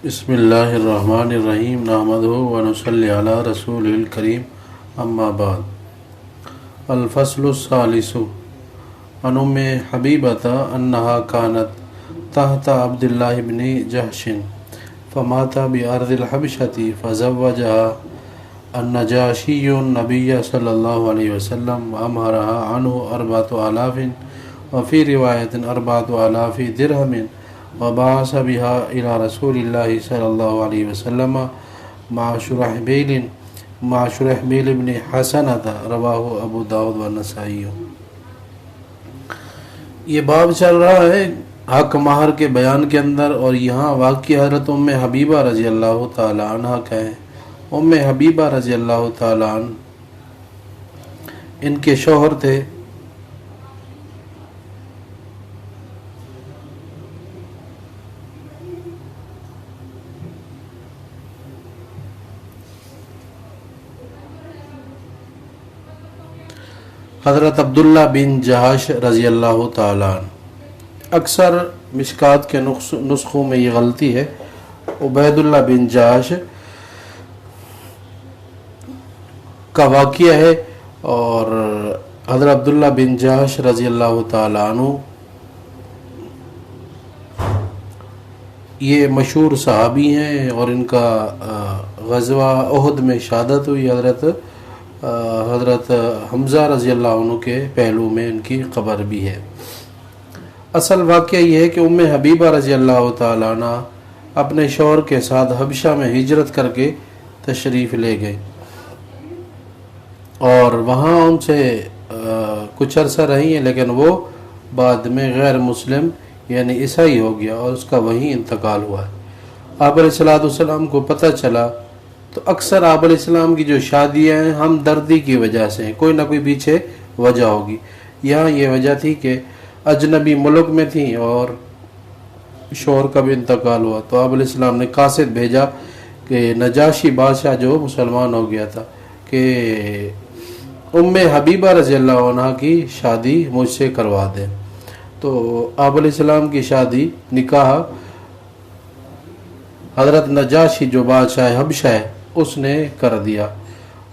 بسم اللہ الرحمن الرحیم نحمدہ ونصلی علی رسول الکریم اما بعد الفصل الثالث عن ام حبیبۃ انہا کانت تحت عبد اللہ بن جحش فمات بارض الحبشۃ فزوجها النجاشی النبی صلی اللہ علیہ وسلم وامہرها عنہ 4000 وفی روایت 4000 درہم وبعث بها إلى رسول الله صلی اللہ علیہ وسلم مع شرحبیل بن حسنة رواہ ابو داود والنسائی۔ یہ باب چل رہا ہے حق مہر کے بیان کے اندر، اور یہاں واقعہ حضرت ام حبیبہ رضی اللہ تعالی عنہ کا ہے۔ ام حبیبہ رضی اللہ تعالی عنہ ان کے شوہر تھے حضرت عبداللہ بن جحش رضی اللہ تعالیٰ عنہ۔ اکثر مشکات کے نسخوں میں یہ غلطی ہے، عبید اللہ بن جحش کا واقعہ ہے، اور حضرت عبداللہ بن جحش رضی اللہ تعالیٰ عنہ یہ مشہور صحابی ہیں، اور ان کا غزوہ احد میں شہادت ہوئی۔ حضرت حمزہ رضی اللہ عنہ کے پہلو میں ان کی قبر بھی ہے۔ اصل واقعہ یہ ہے کہ ام حبیبہ رضی اللہ تعالیٰ عنہ اپنے شوہر کے ساتھ حبشہ میں ہجرت کر کے تشریف لے گئے، اور وہاں ان سے کچھ عرصہ رہی ہیں، لیکن وہ بعد میں غیر مسلم یعنی عیسائی ہو گیا، اور اس کا وہیں انتقال ہوا ہے۔ آپ علیہ السلام کو پتہ چلا تو اکثر آپ علیہ السلام کی جو شادیاں ہیں ہم دردی کی وجہ سے ہیں، کوئی نہ کوئی پیچھے وجہ ہوگی۔ یہاں یہ وجہ تھی کہ اجنبی ملک میں تھیں اور شوہر کا بھی انتقال ہوا، تو آپ علیہ السلام نے قاصد بھیجا کہ نجاشی بادشاہ جو مسلمان ہو گیا تھا کہ ام حبیبہ رضی اللہ عنہ کی شادی مجھ سے کروا دیں۔ تو آپ علیہ السلام کی شادی نکاح حضرت نجاشی جو بادشاہ حبشہ ہے اس نے کر دیا۔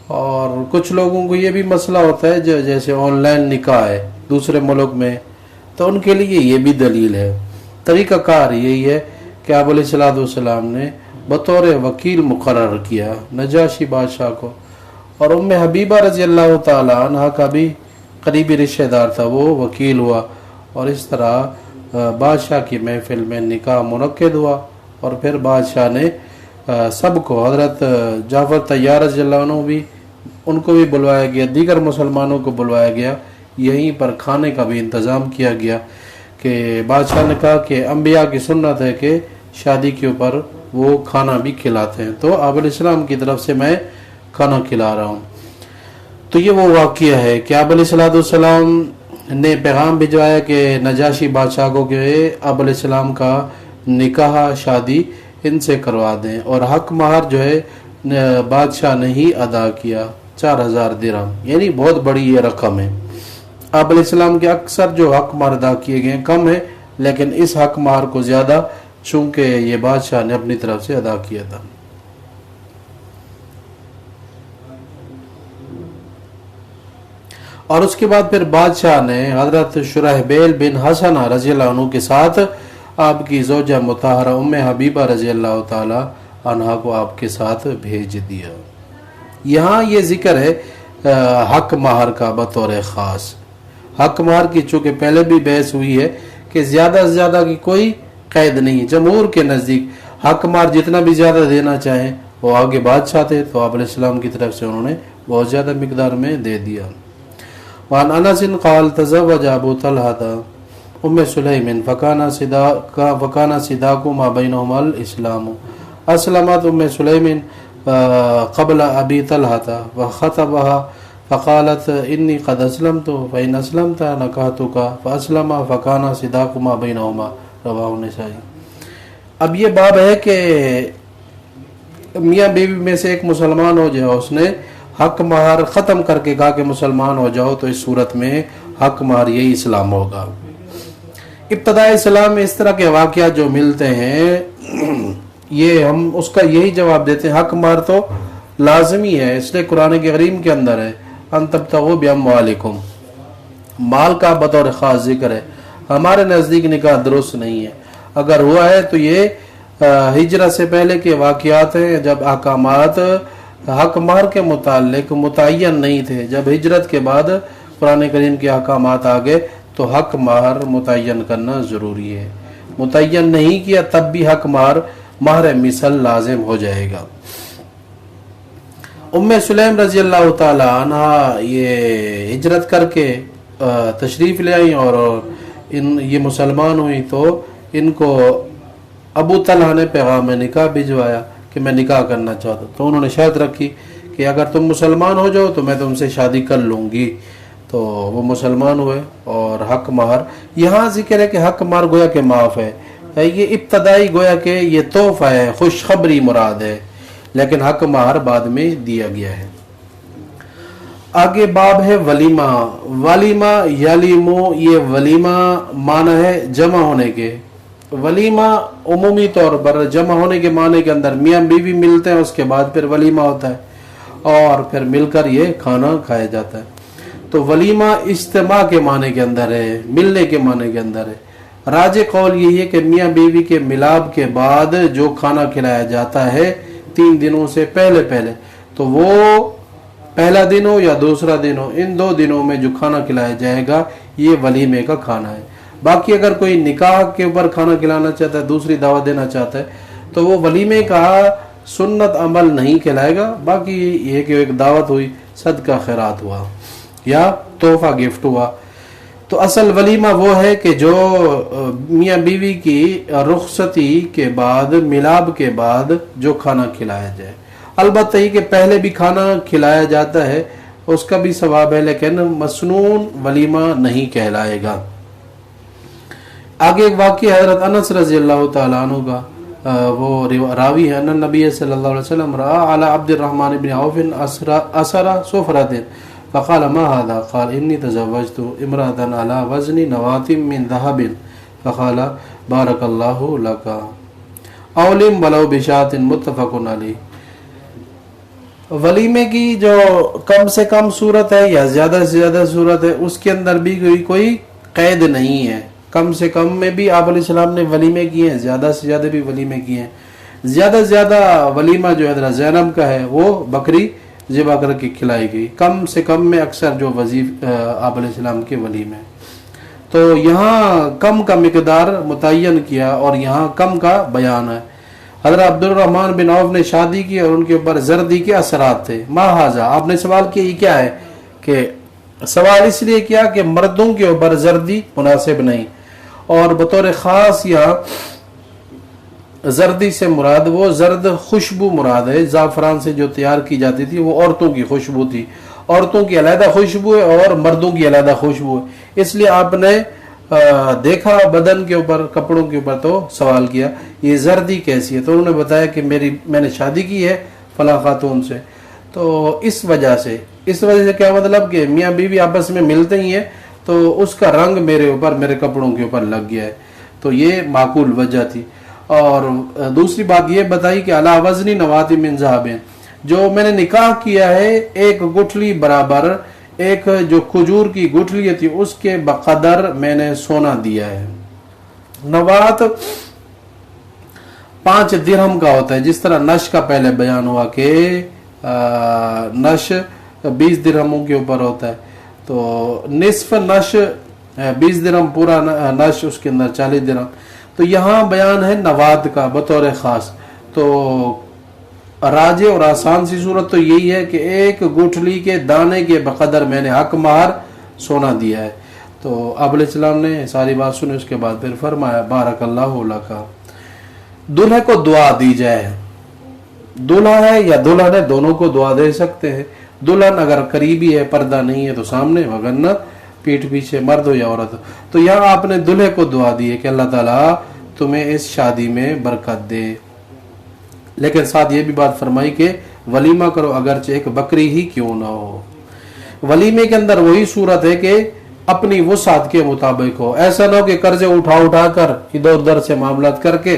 اور کچھ لوگوں کو یہ بھی مسئلہ ہوتا ہے جو جیسے آن لائن نکاح ہے دوسرے ملک میں، تو ان کے لیے یہ بھی دلیل ہے۔ طریقہ کار یہی ہے کہ آپ علیہ السلام نے بطور وکیل مقرر کیا نجاشی بادشاہ کو، اور ام حبیبہ رضی اللہ تعالی عنہ کا بھی قریبی رشتہ دار تھا، وہ وکیل ہوا، اور اس طرح بادشاہ کی محفل میں نکاح منعقد ہوا۔ اور پھر بادشاہ نے سب کو، حضرت جعفر طیار رضی اللہ عنہ بھی، ان کو بھی بلوایا گیا، دیگر مسلمانوں کو بلوایا گیا، یہیں پر کھانے کا بھی انتظام کیا گیا کہ بادشاہ نے کہا کہ انبیاء کی سنت ہے کہ شادی کے اوپر وہ کھانا بھی کھلاتے ہیں، تو آپ علیہ السلام کی طرف سے میں کھانا کھلا رہا ہوں۔ تو یہ وہ واقعہ ہے کہ آپ علیہ السلام نے پیغام بھجوایا کہ نجاشی بادشاہ کو کہ آپ علیہ السلام کا نکاح شادی ان سے کروا دیں، اور حق مہر جو ہے بادشاہ نے ہی ادا کیا 4000 درہم، یعنی بہت بڑی یہ رقم ہے۔ آپ علیہ السلام کے اکثر جو حق مہر ادا کیے گئے کم ہے، لیکن اس حق مہر کو زیادہ چونکہ یہ بادشاہ نے اپنی طرف سے ادا کیا تھا۔ اور اس کے بعد پھر بادشاہ نے حضرت شرحبیل بن حسنہ رضی اللہ عنہ کے ساتھ آپ کی زوجہ مطہرہ ام حبیبہ رضی اللہ تعالی عنہ کو آپ کے ساتھ بھیج دیا۔ یہاں یہ ذکر ہے حق مہر کا بطور خاص۔ حق مہر کی چونکہ پہلے بھی بحث ہوئی ہے کہ زیادہ سے زیادہ کی کوئی قید نہیں، جمہور کے نزدیک حق مہر جتنا بھی زیادہ دینا چاہیں، وہ آگے بادشاہ تھے تو آپ علیہ السلام کی طرف سے انہوں نے بہت زیادہ مقدار میں دے دیا۔ وعن انس قال تزوج ابو طلحہ ام سلیم فکان صداق ما بینہما الاسلام اسلمت ام سلیم قبل ابی طلحہ وخطبها فقالت انی قد اسلمت فإن اسلمت نکحتک فاسلم فکان صداق ما بینہما رواہ النسائی۔ اب یہ باب ہے کہ میاں بیوی میں سے ایک مسلمان ہو جائے، اس نے حق مہر ختم کر کے کہا کہ مسلمان ہو جاؤ، تو اس صورت میں حق مہر یہی اسلام ہوگا۔ ابتدائی اسلام میں اس طرح کے واقعات جو ملتے ہیں یہ ہم اس کا یہی جواب دیتے ہیں، حق مہر تو لازمی ہے، اس لیے قرآن کریم کے اندر ہے ان تبتغوا باموالکم، مال کا بطور خاص ذکر ہے۔ ہمارے نزدیک نکاح درست نہیں ہے، اگر ہوا ہے تو یہ ہجرت سے پہلے کے واقعات ہیں جب احکامات حق مہر کے متعلق متعین نہیں تھے۔ جب ہجرت کے بعد قرآن کریم کے احکامات آ گئے تو حق مہر متعین کرنا ضروری ہے، متعین نہیں کیا تب بھی حق مہر مثل لازم ہو جائے گا۔ ام سلیم رضی اللہ تعالی عنہ یہ ہجرت کر کے تشریف لے آئی اور یہ مسلمان ہوئی تو ان کو ابو طلحہ نے پیغام نکاح بھجوایا کہ میں نکاح کرنا چاہتا ہوں، تو انہوں نے شرط رکھی کہ اگر تم مسلمان ہو جاؤ تو میں تم سے شادی کر لوں گی۔ تو وہ مسلمان ہوئے اور حق مہر یہاں ذکر ہے کہ حق مہر گویا کہ معاف ہے، یہ ابتدائی گویا کہ یہ تحفہ ہے، خوشخبری مراد ہے، لیکن حق مہر بعد میں دیا گیا ہے۔ آگے باب ہے ولیمہ۔ ولیمہ یلیمو، یہ ولیمہ معنی ہے جمع ہونے کے۔ ولیمہ عمومی طور پر جمع ہونے کے معنی کے اندر میاں بیوی ملتے ہیں، اس کے بعد پھر ولیمہ ہوتا ہے اور پھر مل کر یہ کھانا کھایا جاتا ہے۔ تو ولیمہ اجتماع کے معنی کے اندر ہے، ملنے کے معنی کے اندر ہے۔ راجح قول یہی ہے کہ میاں بیوی کے ملاب کے بعد جو کھانا کھلایا جاتا ہے 3 دنوں سے پہلے تو وہ پہلا دن ہو یا دوسرا دن ہو، ان 2 دنوں میں جو کھانا کھلایا جائے گا یہ ولیمے کا کھانا ہے۔ باقی اگر کوئی نکاح کے اوپر کھانا کھلانا چاہتا ہے، دوسری دعوت دینا چاہتا ہے تو وہ ولیمے کا سنت عمل نہیں کہلائے گا، باقی یہ کہ ایک دعوت ہوئی، صدقہ خیرات ہوا یا تحفہ گفٹ ہوا۔ تو اصل ولیمہ وہ ہے کہ جو میاں بیوی کی رخصتی کے بعد، ملاب کے بعد جو کھانا کھلایا جائے۔ البتہ یہ کہ پہلے بھی کھانا کھلایا جاتا ہے اس کا بھی ثواب ہے، لیکن مسنون ولیمہ نہیں کہلائے گا۔ آگے ایک واقعہ حضرت انس رضی اللہ تعالیٰ عنہ کا، وہ راوی ہے، ان نبی صلی اللہ علیہ وسلم رأى على عبد الرحمن بن عوف أسر سفرة فقال ما هذا؟ قال إني تزوجت امرأة على وزن نواة من ذهب فقال بارك الله لك أولم ولو بشاة متفق علیہ۔ ولیمے کی جو کم سے کم صورت ہے یا زیادہ سے زیادہ صورت ہے اس کے اندر بھی کوئی قید نہیں ہے۔ کم سے کم میں بھی آپ علیہ السلام نے ولیمے کیے ہیں، زیادہ سے زیادہ بھی ولیمے کیے ہیں۔ زیادہ سے زیادہ ولیمہ جو حضرت زینب کا ہے وہ بکری ذبح کر کے کھلائی گئی، کم سے کم میں اکثر جو آپ علیہ السلام کے ولیمے۔ تو یہاں کم کا مقدار متعین کیا اور یہاں کم کا بیان ہے۔ حضرت عبد الرحمن بن عوف نے شادی کی اور ان کے اوپر زردی کے اثرات تھے۔ ما ھذا، آپ نے سوال کیا یہ کیا ہے، کہ سوال اس لیے کیا کہ مردوں کے اوپر زردی مناسب نہیں، اور بطور خاص یہاں زردی سے مراد وہ زرد خوشبو مراد ہے، زعفران سے جو تیار کی جاتی تھی وہ عورتوں کی خوشبو تھی، عورتوں کی علیحدہ خوشبو ہے اور مردوں کی علیحدہ خوشبو ہے۔ اس لیے آپ نے دیکھا بدن کے اوپر، کپڑوں کے اوپر تو سوال کیا یہ زردی کیسی ہے، تو انہوں نے بتایا کہ میں نے شادی کی ہے فلاں خاتون سے۔ تو اس وجہ سے کیا مطلب کہ میاں بیوی آپس میں ملتے ہی ہیں تو اس کا رنگ میرے اوپر، میرے کپڑوں کے اوپر لگ گیا ہے، تو یہ معقول وجہ تھی۔ اور دوسری بات یہ بتائی کہ علی وزن نواۃ من ذہب، جو میں نے نکاح کیا ہے ایک گٹھلی برابر، ایک جو کھجور کی گٹھلی تھی اس کے بقدر میں نے سونا دیا ہے۔ نوات 5 درہم کا ہوتا ہے، جس طرح نش کا پہلے بیان ہوا کہ نش 20 درہموں کے اوپر ہوتا ہے، تو نصف نش 20 درہم، پورا نش اس کے اندر 40 درہم۔ تو یہاں بیان ہے نوات کا بطور خاص۔ تو راجع اور آسان سی صورت تو یہی ہے کہ ایک گٹھلی کے دانے کے بقدر میں نے حق مہر سونا دیا ہے۔ تو آپ علیہ السلام نے ساری بات سنی، اس کے بعد پھر فرمایا بارک اللہ لک، دلہے کو دعا دی جائے۔ دلہا ہے یا دلہن ہے، دونوں کو دعا دے سکتے ہیں۔ دلہن اگر قریبی ہے، پردہ نہیں ہے تو سامنے، وگرنہ پیٹھ پیچھے، مرد ہو یا عورت ہو۔ تو یہاں آپ نے دلہے کو دعا دی ہے کہ اللہ تعالیٰ تمہیں اس شادی میں برکت دے، لیکن ساتھ یہ بھی بات فرمائی کہ ولیمہ کرو اگرچہ ایک بکری ہی کیوں نہ ہو۔ ولیمے کے اندر وہی صورت ہے کہ اپنی وسعت کے مطابق ہو، ایسا نہ ہو کہ قرضے اٹھا کر ادھر ادھر سے معاملات کر کے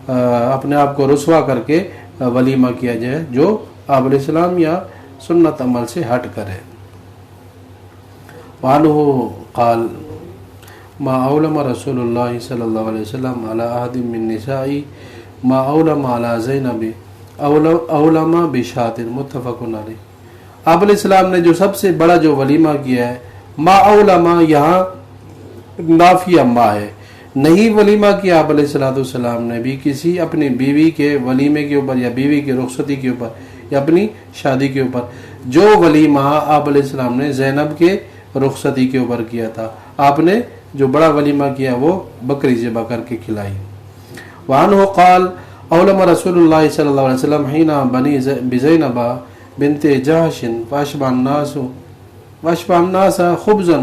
اپنے آپ کو رسوا کر کے ولیمہ کیا جائے جو آپ علیہ السلام یا سنت عمل سے ہٹ کرے. وعنہ قال ما اولم رسول اللہ صلی اللہ علیہ وسلم علی احد من نسائی ما اولم علی زینب اولم بشات متفق علیہ. آپ علیہ السلام نے جو سب سے بڑا جو ولیمہ کیا ہے، ما اولم یہاں نافیہ ما ہے، نہیں ولیمہ کیا آپ علیہ السلام نے بھی کسی اپنی بیوی کے ولیمے کے اوپر یا بیوی کی رخصتی کے اوپر یا اپنی شادی کے اوپر. جو ولیمہ آپ علیہ السلام نے زینب کے رخصتی کے اوپر کیا تھا، آپ نے جو بڑا ولیمہ کیا وہ بکری ذبح کر کے کھلائی. وعنہ قال اولم رسول اللہ صلی اللہ علیہ وسلم حین بنی بزینب بنت جہش واشبع الناس خبزا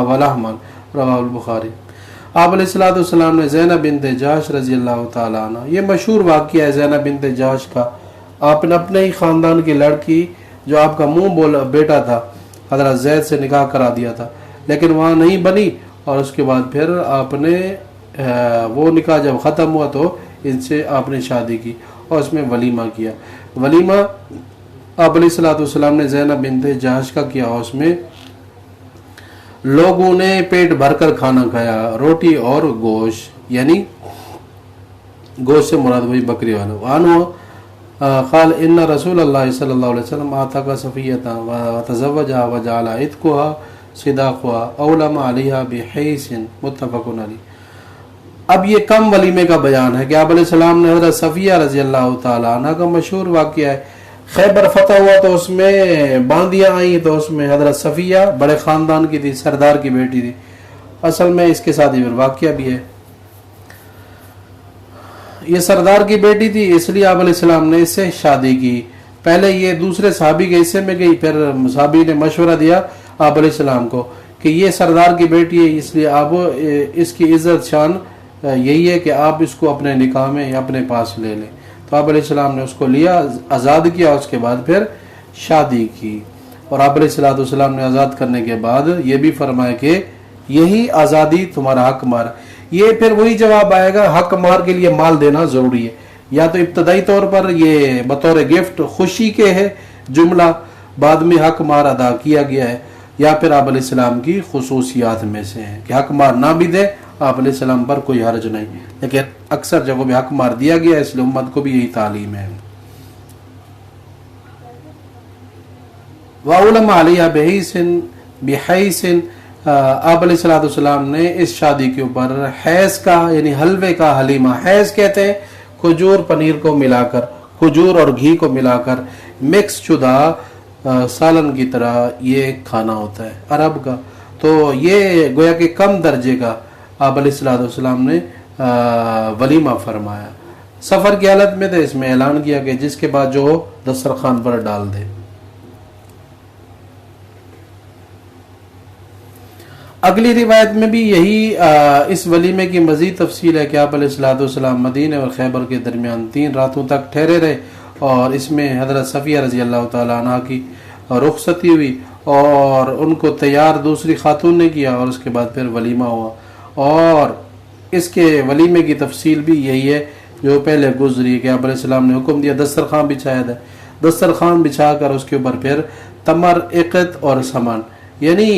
ولحما رواہ البخاری. آپ علیہ السلام نے زینب بنت جہش رضی اللہ تعالیٰ عنہ، یہ مشہور واقعہ ہے زینب بنت جہش کا، آپ نے اپنے ہی خاندان کی لڑکی جو آپ کا منہ بولا بیٹا تھا حضرت زید سے نکاح کرا دیا تھا، لیکن وہاں نہیں بنی، اور اس کے بعد پھر آپ نے وہ نکاح جب ختم ہوا تو ان سے آپ نے شادی کی اور اس میں ولیمہ کیا. ولیمہ آپ علیہ السلام نے زینب بنت جہش کا کیا، اور اس میں لوگوں نے پیٹ بھر کر کھانا کھایا، روٹی اور گوشت، یعنی گوشت سے مراد وہی بکری والا. وعنہ قال ان رسول اللہ صلی اللہ علیہ وسلم اعتق صفیۃ وتزوجها وجعل عتقها صداقها اولم علیہا بحیث متفق علیہ. اب یہ کم ولیمے کا بیان ہے کہ آپ علیہ السلام نے حضرت صفیہ رضی اللہ تعالیٰ عنہ کا مشہور واقعہ ہے، خیبر فتح ہوا تو اس میں باندیاں آئیں تو اس میں حضرت صفیہ بڑے خاندان کی تھی، سردار کی بیٹی تھی. اصل میں اس کے ساتھ یہ واقعہ بھی ہے، یہ سردار کی بیٹی تھی اس لیے آپ علیہ السلام نے اس سے شادی کی. پہلے یہ دوسرے صحابی کے حصے میں گئی، پھر صحابی نے مشورہ دیا آپ علیہ السلام کو کہ یہ سردار کی بیٹی ہے، اس لیے آپ اس کی عزت شان یہی ہے کہ آپ اس کو اپنے نکاح میں یا اپنے پاس لے لیں. تو آپ علیہ السلام نے اس کو لیا، آزاد کیا، اس کے بعد پھر شادی کی. اور آپ علیہ السلام نے آزاد کرنے کے بعد یہ بھی فرمایا کہ یہی آزادی تمہارا حق مار. یہ پھر وہی جواب آئے گا، حق مار کے لیے مال دینا ضروری ہے، یا تو ابتدائی طور پر یہ بطور گفٹ خوشی کے ہے جملہ، بعد میں حق مار ادا کیا گیا ہے، یا پھر آپ علیہ السلام کی خصوصیات میں سے ہے کہ حق مار نہ بھی دے آپ علیہ السلام پر کوئی حرج نہیں، لیکن اکثر جگہوں میں حق مار دیا گیا ہے، اس لیے امت کو بھی یہی تعلیم ہے. وَأَوْلَمَ عَلَيْهَا بِحَيْسٍ آپ علیہ السلام نے اس شادی کے اوپر حیض کا یعنی حلوے کا حلیمہ، حیض کہتے ہیں کھجور پنیر کو ملا کر، کھجور اور گھی کو ملا کر مکس شدہ سالن کی طرح یہ کھانا ہوتا ہے عرب کا. تو یہ گویا کہ کم درجے کا آپ علیہ السلام نے ولیمہ فرمایا. سفر کی حالت میں تھے، اس میں اعلان کیا کہ جس کے بعد جو ہو دسترخوان پر ڈال دے. اگلی روایت میں بھی یہی اس ولیمے کی مزید تفصیل ہے کہ آپ علیہ السلام مدینہ اور خیبر کے درمیان 3 راتوں تک ٹھہرے رہے، اور اس میں حضرت صفیہ رضی اللہ تعالیٰ عنہ کی رخصتی ہوئی اور ان کو تیار دوسری خاتون نے کیا، اور اس کے بعد پھر ولیمہ ہوا. اور اس کے ولیمے کی تفصیل بھی یہی ہے جو پہلے گزری کہ آپ علیہ السلام نے حکم دیا دسترخوان بچھایا تھا، دسترخوان بچھا کر اس کے اوپر پھر تمر، عقد اور سمن، یعنی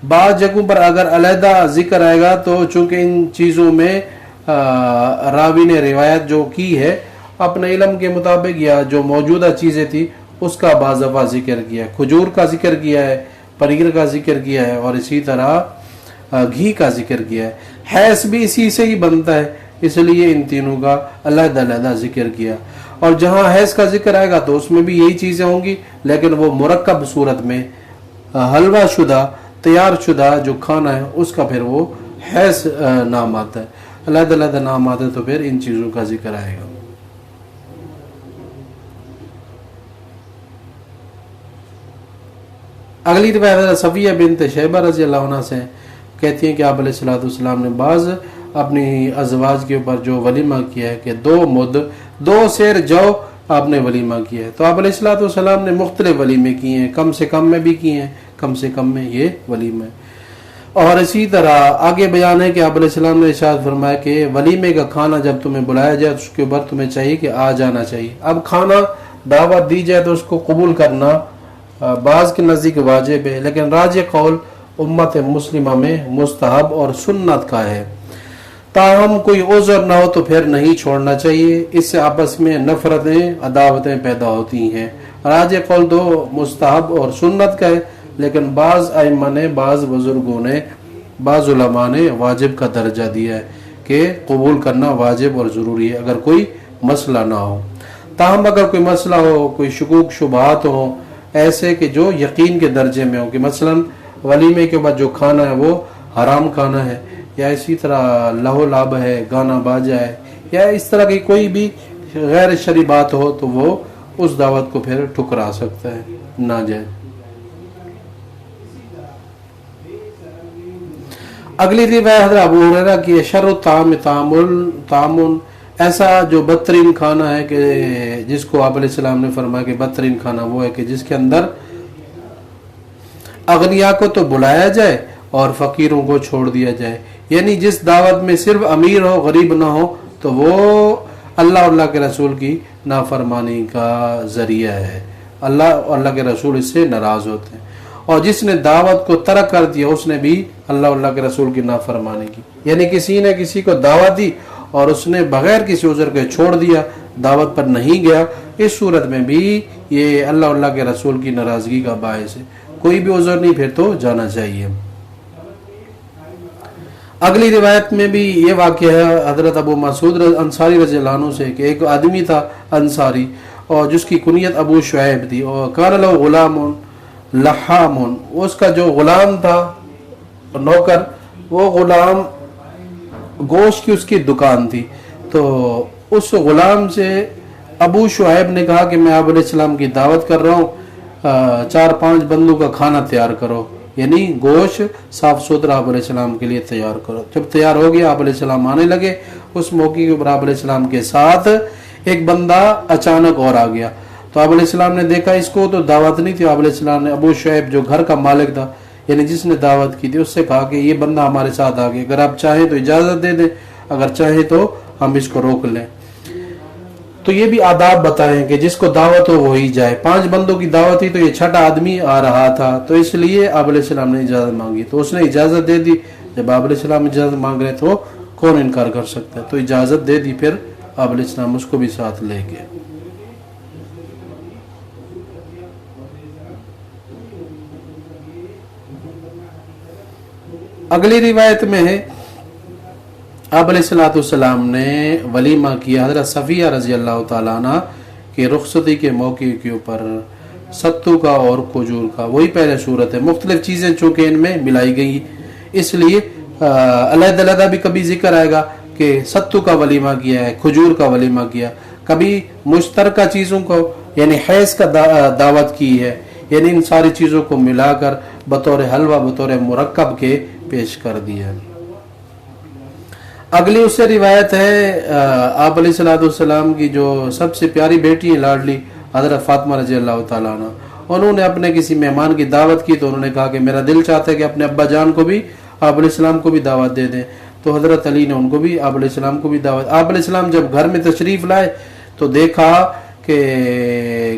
بعض جگہوں پر اگر علیحدہ ذکر آئے گا تو چونکہ ان چیزوں میں راوی نے روایت جو کی ہے اپنے علم کے مطابق یا جو موجودہ چیزیں تھی اس کا بعض دفعہ ذکر کیا ہے، کھجور کا ذکر کیا ہے، پنیر کا ذکر کیا ہے، اور اسی طرح گھی کا ذکر کیا ہے. حیض بھی اسی سے ہی بنتا ہے، اس لیے ان تینوں کا علیحدہ علیحدہ ذکر کیا. اور جہاں حیض کا ذکر آئے گا تو اس میں بھی یہی چیزیں ہوں گی، لیکن وہ مرکب صورت میں حلوہ شدہ تیار شدہ جو کھانا ہے اس کا پھر وہ حیض نام آتا ہے، علیحدہ علیحدہ نام آتا ہے تو پھر ان چیزوں کا ذکر آئے گا. اگلی روایت صفیہ بنت شیبہ رضی اللہ عنہ سے کہتی ہیں کہ آپ علیہ السلام نے بعض اپنی ازواج کے اوپر جو ولیمہ کیا ہے کہ 2 مد 2 سیر جو آپ نے ولیمہ کیا ہے. تو آپ علیہ السلام نے مختلف ولیمے کیے ہیں، کم سے کم میں بھی کیے ہیں، کم سے کم میں یہ ولیمہ ہے. اور اسی طرح آگے بیان ہے کہ آپ علیہ السلام نے ارشاد فرمایا کہ ولیمے کا کھانا جب تمہیں بلایا جائے تو اس کے اوپر تمہیں چاہیے کہ آ جانا چاہیے. اب کھانا دعوت دی جائے تو اس کو قبول کرنا بعض کے نزدیک واجب ہے، لیکن راجح قول امت مسلمہ میں مستحب اور سنت کا ہے. تاہم کوئی عذر نہ ہو تو پھر نہیں چھوڑنا چاہیے، اس سے آپس میں نفرتیں عداوتیں پیدا ہوتی ہیں. راجح قول تو مستحب اور سنت کا ہے، لیکن بعض ائمہ نے، بعض بزرگوں نے، بعض علماء نے واجب کا درجہ دیا ہے کہ قبول کرنا واجب اور ضروری ہے اگر کوئی مسئلہ نہ ہو. تاہم اگر کوئی مسئلہ ہو، کوئی شکوک شبہات ہوں ایسے کہ جو یقین کے درجے میں ہو، کہ مثلا ولیمے کے بعد جو کھانا ہے وہ حرام کھانا ہے، یا اسی طرح لہو لعب ہے، گانا باجا ہے، یا اس طرح کی کوئی بھی غیر شرعی بات ہو تو وہ اس دعوت کو پھر ٹھکرا سکتا ہے، ناجائز. اگلی روایت حضرت ابو ہریرہ کی شر الطعام طعام، ایسا جو بدترین کھانا ہے کہ جس کو آپ علیہ السلام نے فرمایا کہ بدترین کھانا وہ ہے کہ جس کے اندر اغنیا کو تو بلایا جائے اور فقیروں کو چھوڑ دیا جائے. یعنی جس دعوت میں صرف امیر ہو غریب نہ ہو تو وہ اللہ اور اللہ کے رسول کی نافرمانی کا ذریعہ ہے. اللہ اور اللہ کے رسول اس سے ناراض ہوتے ہیں. اور جس نے دعوت کو ترک کر دیا اس نے بھی اللہ اور اللہ کے رسول کی نافرمانی کی. یعنی کسی نے کسی کو دعوت دی اور اس نے بغیر کسی عذر کے چھوڑ دیا، دعوت پر نہیں گیا، اس صورت میں بھی یہ اللہ اور اللہ کے رسول کی ناراضگی کا باعث ہے. کوئی بھی عذر نہیں پھر تو جانا چاہیے. اگلی روایت میں بھی یہ واقعہ ہے حضرت ابو مسعود انصاری رضی اللہ عنہ سے کہ ایک آدمی تھا انصاری اور جس کی کنیت ابو شعیب تھی، اور کان له غلام لحام، اس کا جو غلام تھا نوکر، وہ غلام گوشت کی اس کی دکان تھی. تو اس غلام سے ابو شعیب نے کہا کہ میں آپ علیہ السلام کی دعوت کر رہا ہوں، 4-5 بندوں کا کھانا تیار کرو، یعنی گوشت صاف ستھرا آپ علیہ السلام کے لیے تیار کرو. جب تیار ہو گیا آپ علیہ السلام آنے لگے. اس موقع کے اوپر آپ علیہ السلام کے ساتھ ایک بندہ اچانک اور آ گیا. تو آپ علیہ السلام نے دیکھا اس کو تو دعوت نہیں تھی. آپ علیہ السلام نے ابو شعیب جو گھر کا مالک تھا، یعنی جس نے دعوت کی تھی، اس سے کہا کہ یہ بندہ ہمارے ساتھ آ گیا، اگر آپ چاہیں تو اجازت دے دیں، اگر چاہیں تو ہم اس کو روک لیں. تو یہ بھی آداب بتائیں کہ جس کو دعوت ہو وہی جائے. 5 بندوں کی دعوت تھی تو یہ 6واں آدمی آ رہا تھا، تو اس لیے آپ علیہ السلام نے اجازت مانگی تو اس نے اجازت دے دی. جب آپ علیہ السلام اجازت مانگ رہے تو کون انکار کر سکتا ہے، تو اجازت دے دی. پھر آپ علیہ السلام اس کو بھی ساتھ لے گئے. اگلی روایت میں ہے آپ علیہ السلام نے ولیمہ کیا حضرت صفیہ رضی اللہ تعالیٰ عنہ کی رخصتی کے موقع کے اوپر، ستو کا اور کھجور کا. وہی پہلے صورت ہے، مختلف چیزیں چونکہ ان میں ملائی گئی، اس لیے علیحدہ علیحدہ بھی کبھی ذکر آئے گا کہ ستو کا ولیمہ کیا ہے، کھجور کا ولیمہ کیا، کبھی مشترکہ چیزوں کو یعنی حیض کا دعوت کی ہے، یعنی ان ساری چیزوں کو ملا کر بطور حلوہ بطور مرکب کے پیش کر دیا. اگلی اس سے روایت ہے آپ علیہ السلام کی جو سب سے پیاری بیٹی ہے لاڈلی حضرت فاطمہ رضی اللہ تعالیٰ عنہ، انہوں نے اپنے کسی مہمان کی دعوت کی تو انہوں نے کہا کہ میرا دل چاہتا ہے کہ اپنے ابا جان کو بھی آپ علیہ السلام کو بھی دعوت دے دیں. تو حضرت علی نے ان کو بھی آپ علیہ السلام کو بھی دعوت. آپ علیہ السلام جب گھر میں تشریف لائے تو دیکھا کہ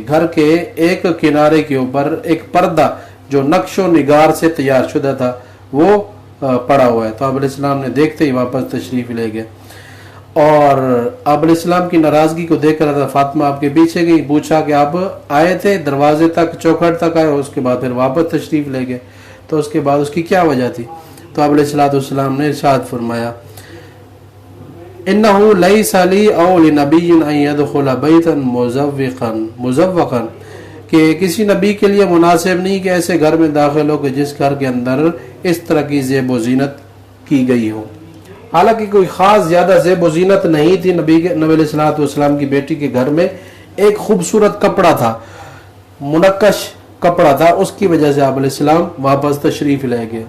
گھر کے ایک کنارے کے اوپر ایک پردہ جو نقش و نگار سے تیار شدہ تھا وہ پڑا ہوا ہے. تو آپ علیہ السلام نے دیکھتے ہی واپس تشریف لے گئے، اور آپ علیہ السلام کی ناراضگی کو دیکھ کر فاطمہ آپ کے پیچھے گئی، پوچھا کہ آپ آئے تھے دروازے تک، چوکھٹ تک آئے، اور اس کے بعد پھر واپس تشریف لے گئے، تو اس کے بعد اس کی کیا وجہ تھی؟ تو آپ علیہ السلام نے ارشاد فرمایا انہو لیس لی او لنبی ان یدخل بیتا مزوقا، کہ کسی نبی کے لیے مناسب نہیں کہ ایسے گھر میں داخل ہو کہ جس گھر کے اندر اس طرح کی زیب و زینت کی گئی ہو. حالانکہ کوئی خاص زیادہ زیب و زینت نہیں تھی. نبی علیہ السلام کی بیٹی کے گھر میں ایک خوبصورت کپڑا تھا، منقش کپڑا تھا، اس کی وجہ سے آپ علیہ السلام واپس تشریف لے گئے.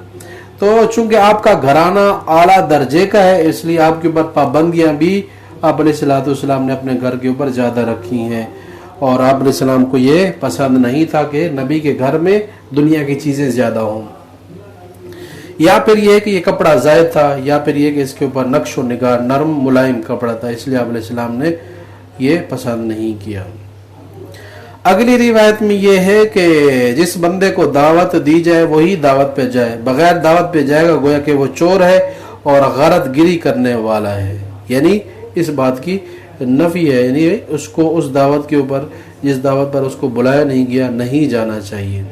تو چونکہ آپ کا گھرانہ اعلیٰ درجے کا ہے، اس لیے آپ کے اوپر پابندیاں بھی آپ علیہ السلام نے اپنے گھر کے اوپر زیادہ رکھی ہیں، اور آپ علیہ السلام کو یہ پسند نہیں تھا کہ نبی کے گھر میں دنیا کی چیزیں زیادہ ہوں. یا پھر یہ کہ یہ کپڑا زائد تھا، یا پھر یہ کہ اس کے اوپر نقش و نگار نرم ملائم کپڑا تھا، اس لیے آپ علیہ السلام نے یہ پسند نہیں کیا۔ اگلی روایت میں یہ ہے کہ جس بندے کو دعوت دی جائے وہی دعوت پہ جائے، بغیر دعوت پہ جائے گا گویا کہ وہ چور ہے اور غارت گری کرنے والا ہے، یعنی اس بات کی نفی ہے، یعنی اس کو اس دعوت کے اوپر جس دعوت پر اس کو بلایا نہیں گیا نہیں جانا چاہیے۔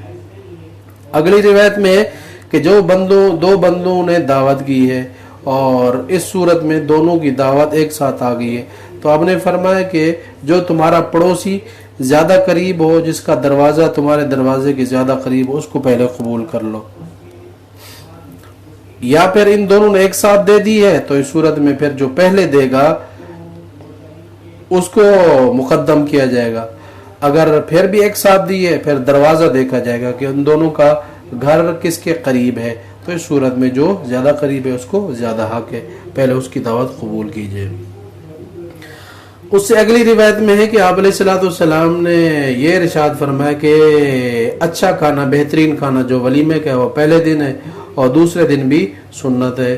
اگلی روایت میں ہے کہ دو بندوں نے دعوت کی ہے اور اس صورت میں دونوں کی دعوت ایک ساتھ آ گئی ہے، تو آپ نے فرمایا کہ جو تمہارا پڑوسی زیادہ قریب ہو، جس کا دروازہ تمہارے دروازے کے زیادہ قریب ہو، اس کو پہلے قبول کر لو۔ یا پھر ان دونوں نے ایک ساتھ دے دی ہے تو اس صورت میں پھر جو پہلے دے گا اس کو مقدم کیا جائے گا۔ اگر پھر بھی ایک ساتھ دی ہے پھر دروازہ دیکھا جائے گا کہ ان دونوں کا گھر کس کے قریب ہے، تو اس صورت میں جو زیادہ قریب ہے اس کو زیادہ حق ہے، پہلے اس کی دعوت قبول کیجئے۔ اس سے اگلی روایت میں ہے کہ آپ علیہ السلام نے یہ ارشاد فرمایا کہ اچھا کھانا، بہترین کھانا جو ولیمے کا ہے وہ پہلے دن ہے اور دوسرے دن بھی سنت ہے،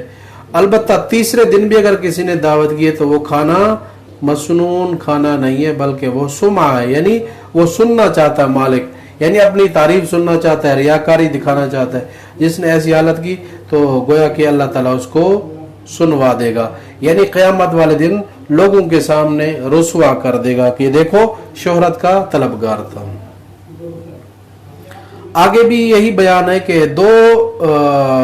البتہ تیسرے دن بھی اگر کسی نے دعوت کی ہے تو وہ کھانا مسنون کھانا نہیں ہے بلکہ وہ سمعہ ہے، یعنی وہ سننا چاہتا ہے مالک، یعنی اپنی تعریف سننا چاہتا ہے، ریاکاری دکھانا چاہتا ہے۔ جس نے ایسی حالت کی تو گویا کہ اللہ تعالیٰ اس کو سنوا دے گا، یعنی قیامت والے دن لوگوں کے سامنے رسوا کر دے گا کہ دیکھو شہرت کا طلبگار تھا۔ آگے بھی یہی بیان ہے کہ دو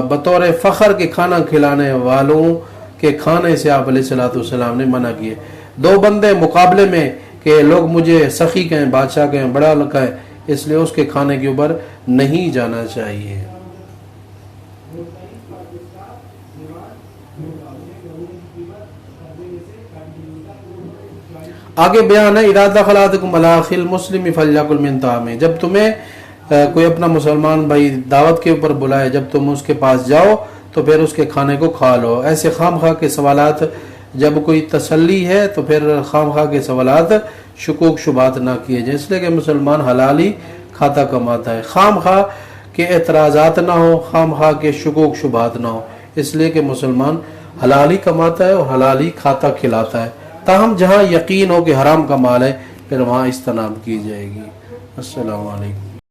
بطور فخر کے کھانا کھلانے والوں کے کھانے سے آپ علیہ السلام نے منع کیے۔ دو بندے مقابلے میں کہ لوگ مجھے سخی کہیں، بادشاہ کہیں، بڑا کہیں، اس لیے اس کے کھانے کے اوپر نہیں جانا چاہیے۔ آگے بیان ہے اذا دخل احدکم علی اخی المسلم فلیأکل من طعامہ، جب تمہیں کوئی اپنا مسلمان بھائی دعوت کے اوپر بلائے، جب تم اس کے پاس جاؤ تو پھر اس کے کھانے کو کھا لو۔ ایسے خام خواہ کے سوالات، جب کوئی تسلی ہے تو پھر خام خواہ کے سوالات شکوک شبہات نہ کیے جائیں، اس لیے کہ مسلمان حلالی کھاتا کماتا ہے، خام خواہ کے اعتراضات نہ ہو، خام خواہ کے شکوک شبہات نہ ہو، اس لیے کہ مسلمان حلالی کماتا ہے اور حلالی کھاتا کھلاتا ہے، تاہم جہاں یقین ہو کہ حرام کا مال ہے پھر وہاں اجتناب کی جائے گی۔ السلام علیکم۔